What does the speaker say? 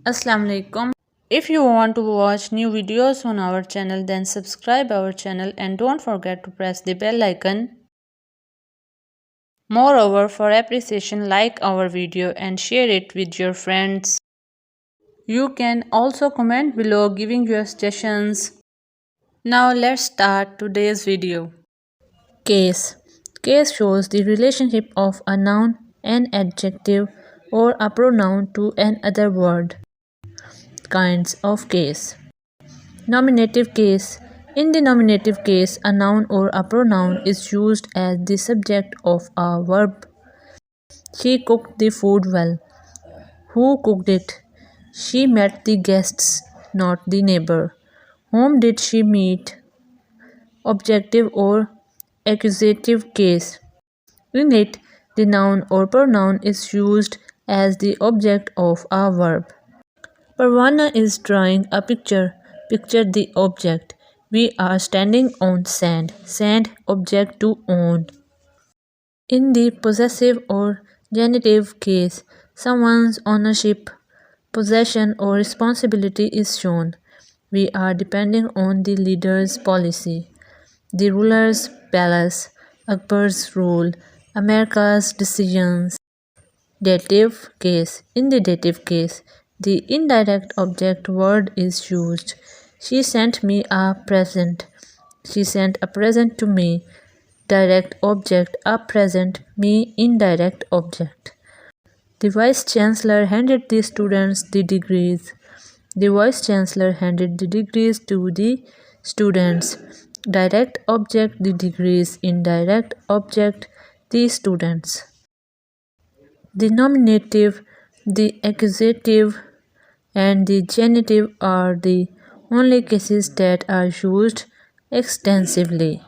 Assalamu alaikum. If you want to watch new videos on our channel, then subscribe our channel and don't forget to press the bell icon. Moreover, for appreciation, like our video and share it with your friends. You can also comment below giving your suggestions. Now let's start today's video. Case. Case shows the relationship of a noun, an adjective, or a pronoun to another word. Kinds of case. Nominative case. In the nominative case, a noun or a pronoun is used as the subject of a verb. She cooked the food well. Who cooked it? She met the guests, not the neighbor. Whom did she meet? Objective or accusative case. In it, the noun or pronoun is used as the object of a verb. Parwana is drawing a picture. Picture the object. We are standing on sand. Sand, object to own. In the possessive or genitive case, someone's ownership, possession, or responsibility is shown. We are depending on the leader's policy. The ruler's palace, Akbar's rule, America's decisions. Dative case. In the dative case, the indirect object word is used. She sent me a present. She sent a present to me. Direct object, a present, me, indirect object. The vice chancellor handed the students the degrees. The vice chancellor handed the degrees to the students. Direct object, the degrees, indirect object, the students. The nominative, the accusative, and the genitive are the only cases that are used extensively.